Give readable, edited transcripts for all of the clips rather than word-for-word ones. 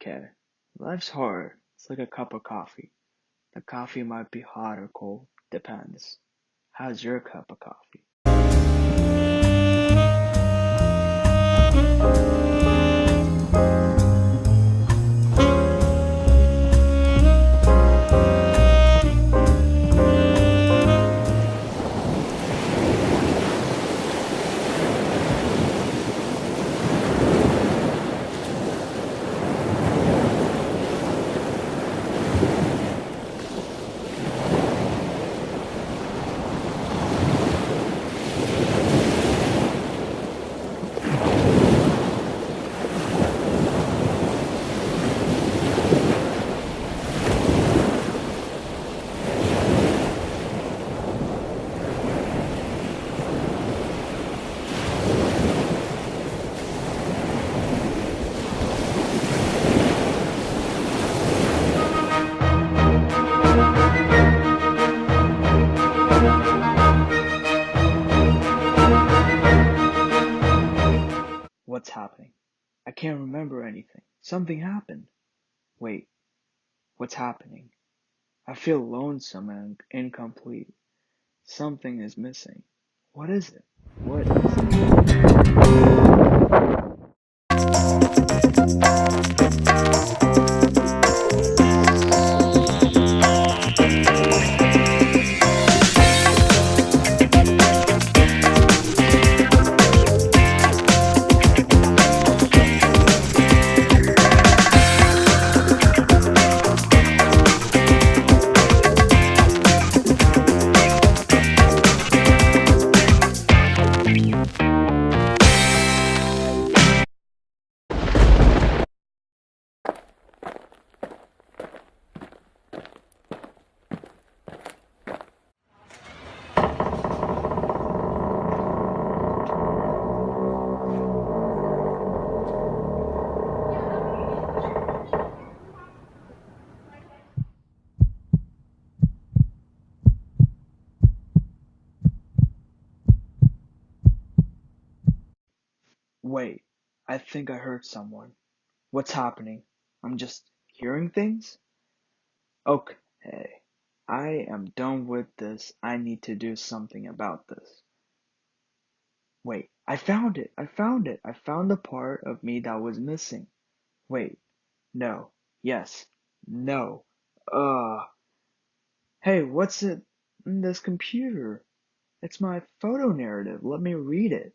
Okay, life's hard. It's like a cup of coffee. The coffee might be hot or cold, depends. How's your cup of coffee? What's happening? I can't remember anything. Something happened. Wait, what's happening? I feel lonesome and incomplete. Something is missing. What is it? What is it? Wait, I think I heard someone. What's happening? I'm just hearing things? Okay, I am done with this. I need to do something about this. Wait, I found it! I found it! I found the part of me that was missing. Wait, no, yes, no, hey, what's it in this computer? It's my photo narrative. Let me read it.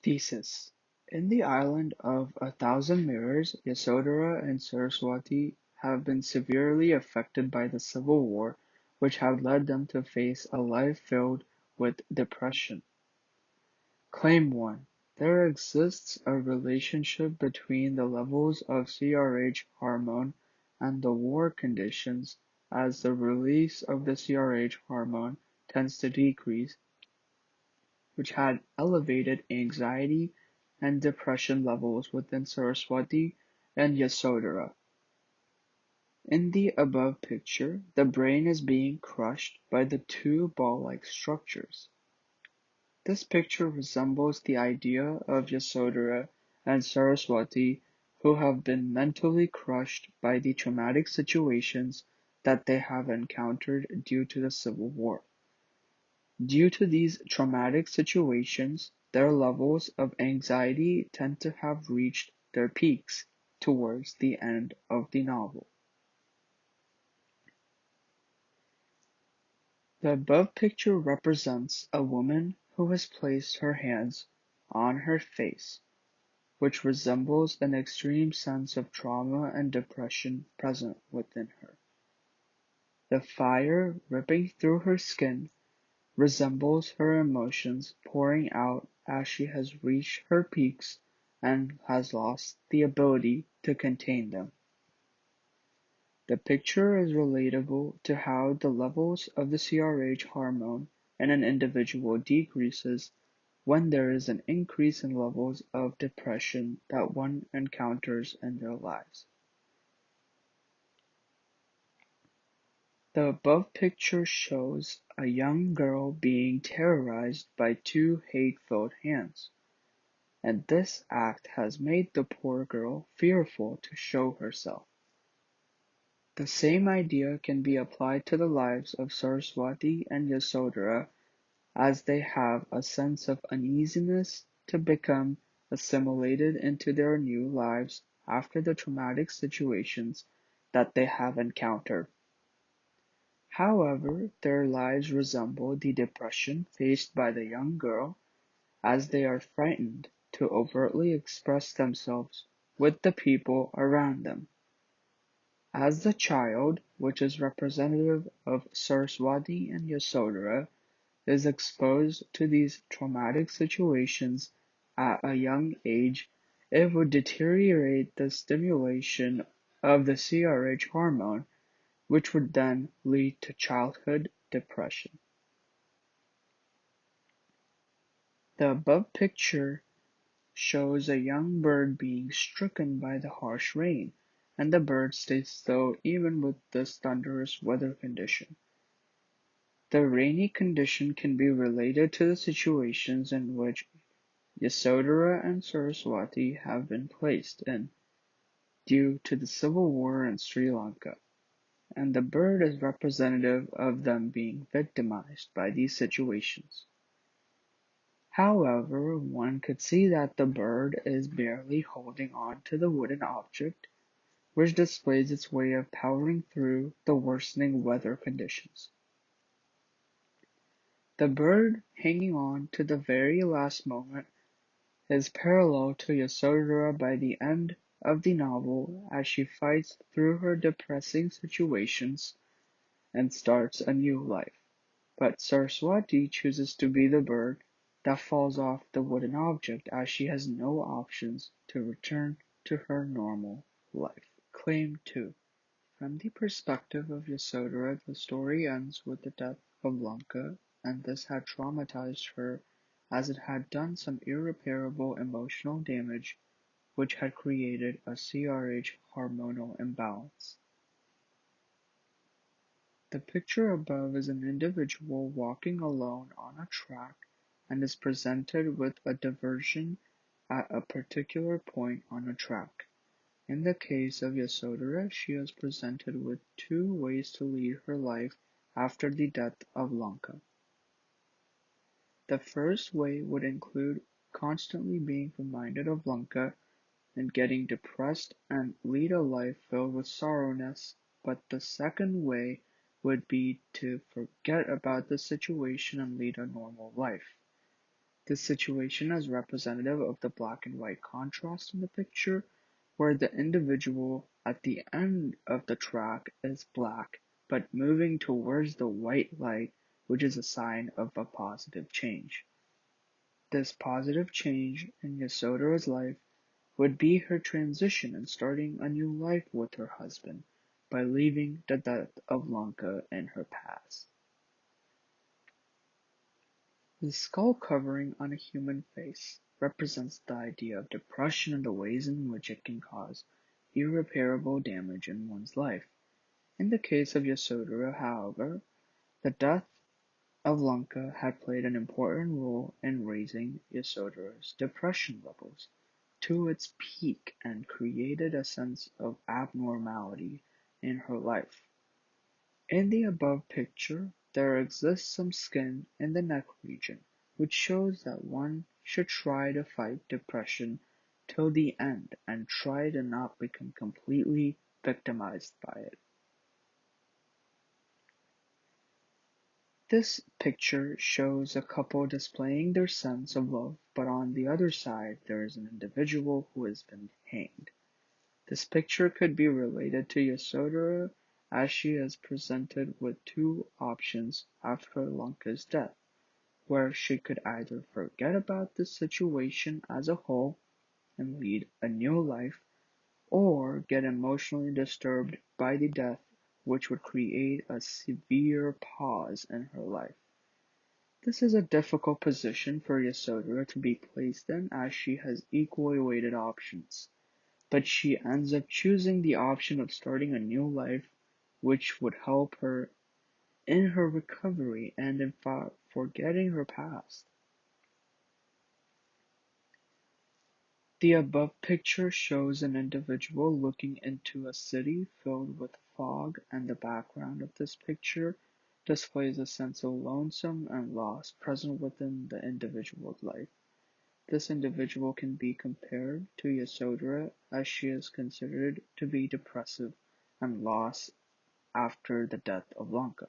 Thesis: In the island of a thousand mirrors, Yasodhara and Saraswati have been severely affected by the civil war, which had led them to face a life filled with depression. Claim 1: There exists a relationship between the levels of CRH hormone and the war conditions, as the release of the CRH hormone tends to decrease. which had elevated anxiety and depression levels within Saraswati and Yasodhara. In the above picture, the brain is being crushed by the two ball-like structures. This picture resembles the idea of Yasodhara and Saraswati who have been mentally crushed by the traumatic situations that they have encountered due to the civil war. Due to these traumatic situations, their levels of anxiety tend to have reached their peaks towards the end of the novel. The above picture represents a woman who has placed her hands on her face, which resembles an extreme sense of trauma and depression present within her. The fire ripping through her skin resembles her emotions pouring out as she has reached her peaks and has lost the ability to contain them. The picture is relatable to how the levels of the CRH hormone in an individual decreases when there is an increase in levels of depression that one encounters in their lives. The above picture shows a young girl being terrorized by two hate-filled hands, and this act has made the poor girl fearful to show herself. The same idea can be applied to the lives of Saraswati and Yasodhara as they have a sense of uneasiness to become assimilated into their new lives after the traumatic situations that they have encountered. However, their lives resemble the depression faced by the young girl as they are frightened to overtly express themselves with the people around them. As the child, which is representative of Saraswati and Yasodhara, is exposed to these traumatic situations at a young age, it would deteriorate the stimulation of the CRH hormone, which would then lead to childhood depression. The above picture shows a young bird being stricken by the harsh rain, and the bird stays still even with this thunderous weather condition. The rainy condition can be related to the situations in which Yasodhara and Saraswati have been placed in due to the civil war in Sri Lanka, and the bird is representative of them being victimized by these situations. However, one could see that the bird is barely holding on to the wooden object, which displays its way of powering through the worsening weather conditions. The bird hanging on to the very last moment is parallel to Yasodhara by the end of the novel as she fights through her depressing situations and starts a new life. But Saraswati chooses to be the bird that falls off the wooden object as she has no options to return to her normal life. Claim 2. From the perspective of Yasodhara, the story ends with the death of Lanka, and this had traumatized her as it had done some irreparable emotional damage which had created a CRH hormonal imbalance. The picture above is an individual walking alone on a track and is presented with a diversion at a particular point on a track. In the case of Yasodhara, she is presented with two ways to lead her life after the death of Lanka. The first way would include constantly being reminded of Lanka and getting depressed and lead a life filled with sorrowness, but the second way would be to forget about the situation and lead a normal life. This situation is representative of the black and white contrast in the picture, where the individual at the end of the track is black, but moving towards the white light, which is a sign of a positive change. This positive change in Yasodhara's life would be her transition and starting a new life with her husband by leaving the death of Lanka in her past. The skull covering on a human face represents the idea of depression and the ways in which it can cause irreparable damage in one's life. In the case of Yasodhara, however, the death of Lanka had played an important role in raising Yasodhara's depression levels to its peak and created a sense of abnormality in her life. In the above picture, there exists some skin in the neck region, which shows that one should try to fight depression till the end and try to not become completely victimized by it. This picture shows a couple displaying their sense of love, but on the other side there is an individual who has been hanged. This picture could be related to Yasodhara as she is presented with two options after Lanka's death, where she could either forget about the situation as a whole and lead a new life, or get emotionally disturbed by the death, which would create a severe pause in her life. This is a difficult position for Yasodhara to be placed in as she has equally weighted options, but she ends up choosing the option of starting a new life, which would help her in her recovery and in forgetting her past. The above picture shows an individual looking into a city filled with fog, and the background of this picture displays a sense of lonesome and loss present within the individual's life. This individual can be compared to Yasodhara as she is considered to be depressive and lost after the death of Lanka.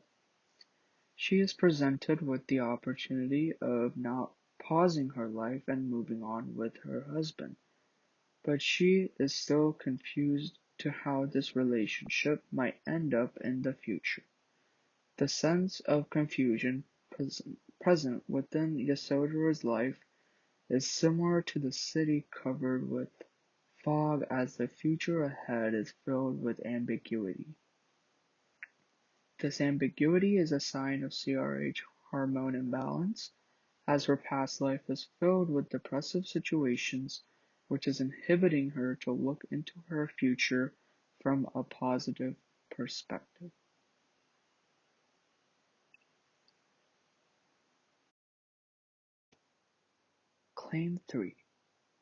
She is presented with the opportunity of not pausing her life and moving on with her husband, but she is still confused to how this relationship might end up in the future. The sense of confusion present within Yasodhara's life is similar to the city covered with fog as the future ahead is filled with ambiguity. This ambiguity is a sign of CRH hormone imbalance, as her past life is filled with depressive situations, which is inhibiting her to look into her future from a positive perspective. Claim 3.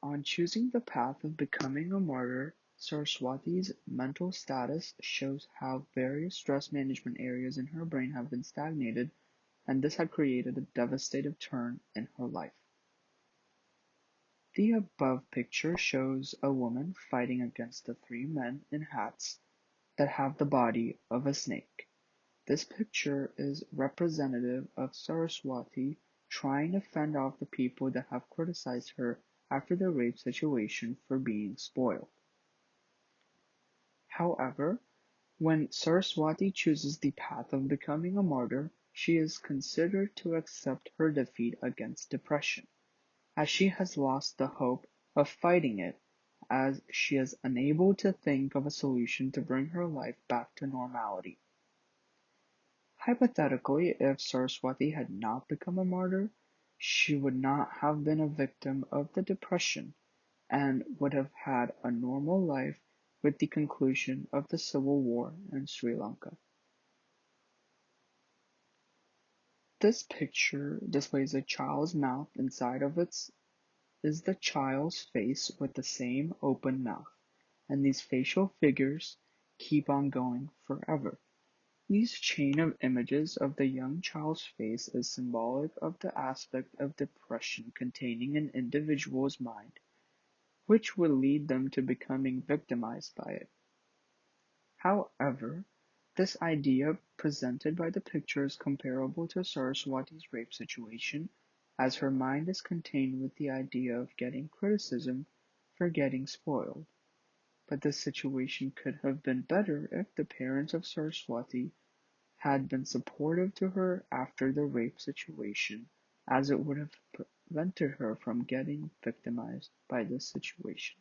On choosing the path of becoming a martyr, Saraswati's mental status shows how various stress management areas in her brain have been stagnated, and this had created a devastating turn in her life. The above picture shows a woman fighting against the three men in hats that have the body of a snake. This picture is representative of Saraswati trying to fend off the people that have criticized her after the rape situation for being spoiled. However, when Saraswati chooses the path of becoming a martyr, she is considered to accept her defeat against depression, as she has lost the hope of fighting it, as she is unable to think of a solution to bring her life back to normality. Hypothetically, if Saraswati had not become a martyr, she would not have been a victim of the depression and would have had a normal life with the conclusion of the civil war in Sri Lanka. This picture displays a child's mouth. Inside of it is the child's face with the same open mouth, and these facial figures keep on going forever. This chain of images of the young child's face is symbolic of the aspect of depression containing an individual's mind, which would lead them to becoming victimized by it. However, this idea presented by the picture is comparable to Saraswati's rape situation, as her mind is contained with the idea of getting criticism for getting spoiled. But this situation could have been better if the parents of Saraswati had been supportive to her after the rape situation, as it would have prevented her from getting victimized by this situation.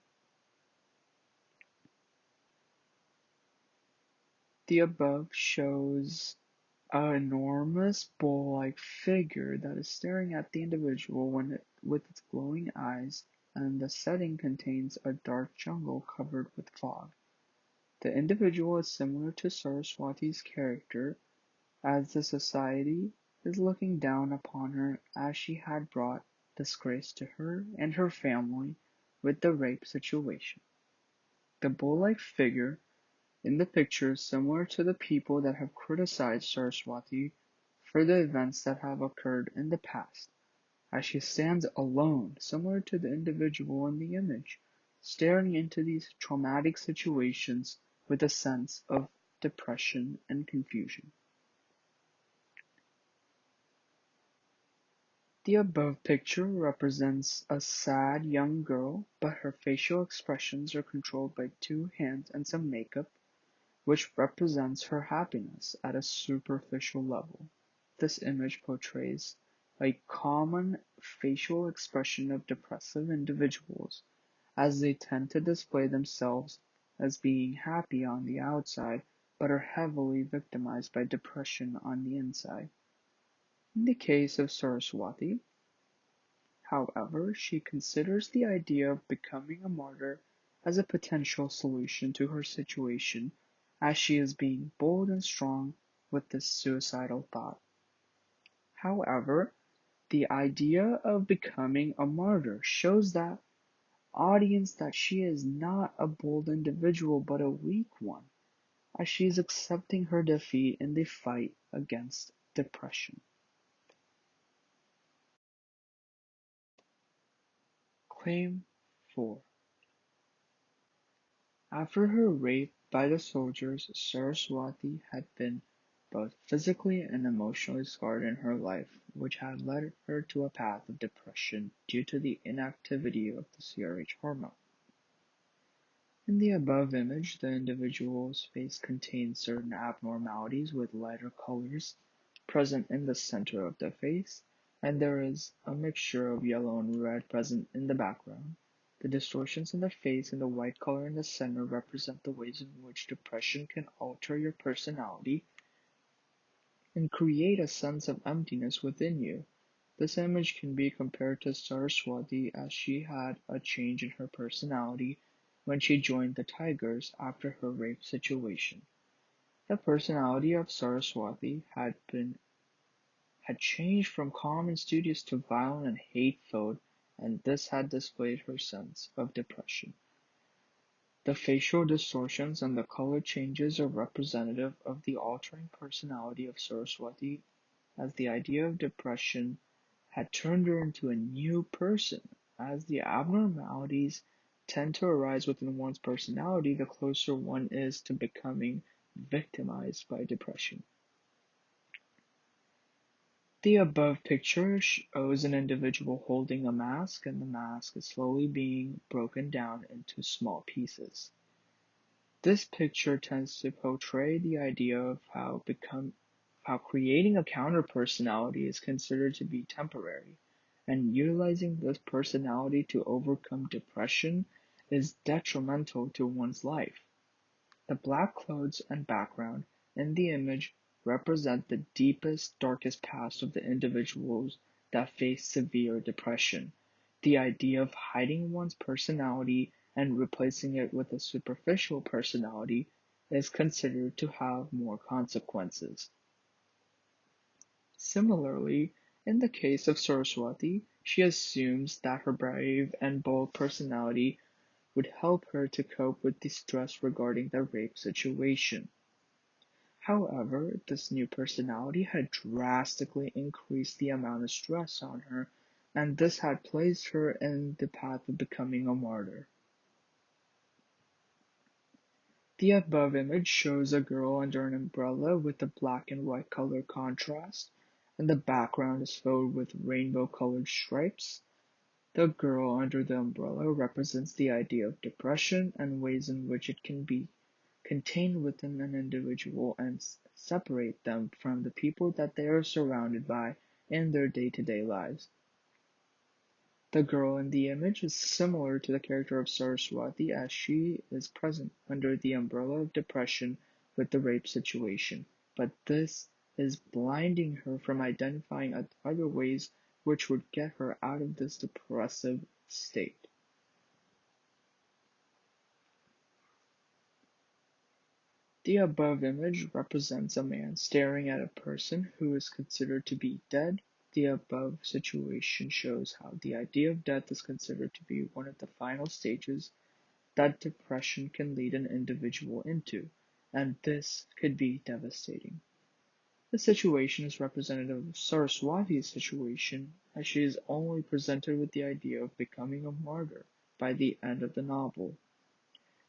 The above shows An enormous bull-like figure that is staring at the individual with its glowing eyes, and the setting contains a dark jungle covered with fog. The individual is similar to Saraswati's character, as the society is looking down upon her as she had brought disgrace to her and her family with the rape situation. The bull-like figure in the picture is similar to the people that have criticized Saraswati for the events that have occurred in the past, as she stands alone, similar to the individual in the image, staring into these traumatic situations with a sense of depression and confusion. The above picture represents a sad young girl, but her facial expressions are controlled by two hands and some makeup, which represents her happiness at a superficial level. This image portrays a common facial expression of depressive individuals, as they tend to display themselves as being happy on the outside, but are heavily victimized by depression on the inside. In the case of Saraswati, however, she considers the idea of becoming a martyr as a potential solution to her situation, as she is being bold and strong with this suicidal thought. However, the idea of becoming a martyr shows that audience that she is not a bold individual but a weak one, as she is accepting her defeat in the fight against depression. Claim 4. After her rape by the soldiers, Saraswati had been both physically and emotionally scarred in her life, which had led her to a path of depression due to the inactivity of the CRH hormone. In the above image, the individual's face contains certain abnormalities with lighter colors present in the center of the face, and there is a mixture of yellow and red present in the background. The distortions in the face and the white color in the center represent the ways in which depression can alter your personality and create a sense of emptiness within you. This image can be compared to Saraswati, as she had a change in her personality when she joined the Tigers after her rape situation. The personality of Saraswati had changed from calm and studious to violent and hate-filled, and this had displayed her sense of depression. The facial distortions and the color changes are representative of the altering personality of Saraswati, as the idea of depression had turned her into a new person. As the abnormalities tend to arise within one's personality, the closer one is to becoming victimized by depression. The above picture shows an individual holding a mask, and the mask is slowly being broken down into small pieces. This picture tends to portray the idea of how creating a counter-personality is considered to be temporary, and utilizing this personality to overcome depression is detrimental to one's life. The black clothes and background in the image represent the deepest, darkest past of the individuals that face severe depression. The idea of hiding one's personality and replacing it with a superficial personality is considered to have more consequences. Similarly, in the case of Saraswati, she assumes that her brave and bold personality would help her to cope with the stress regarding the rape situation. However, this new personality had drastically increased the amount of stress on her, and this had placed her in the path of becoming a martyr. The above image shows a girl under an umbrella with a black and white color contrast, and the background is filled with rainbow-colored stripes. The girl under the umbrella represents the idea of depression and ways in which it can be contained within an individual and separate them from the people that they are surrounded by in their day-to-day lives. The girl in the image is similar to the character of Saraswati, as she is present under the umbrella of depression with the rape situation, but this is blinding her from identifying other ways which would get her out of this depressive state. The above image represents a man staring at a person who is considered to be dead. The above situation shows how the idea of death is considered to be one of the final stages that depression can lead an individual into, and this could be devastating. The situation is representative of Saraswati's situation, as she is only presented with the idea of becoming a martyr by the end of the novel,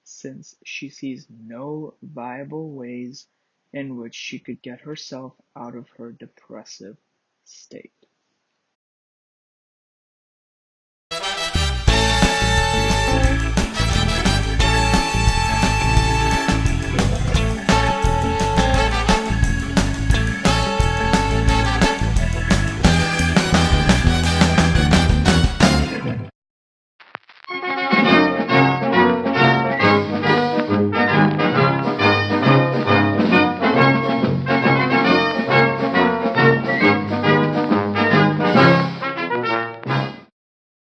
since she sees no viable ways in which she could get herself out of her depressive state.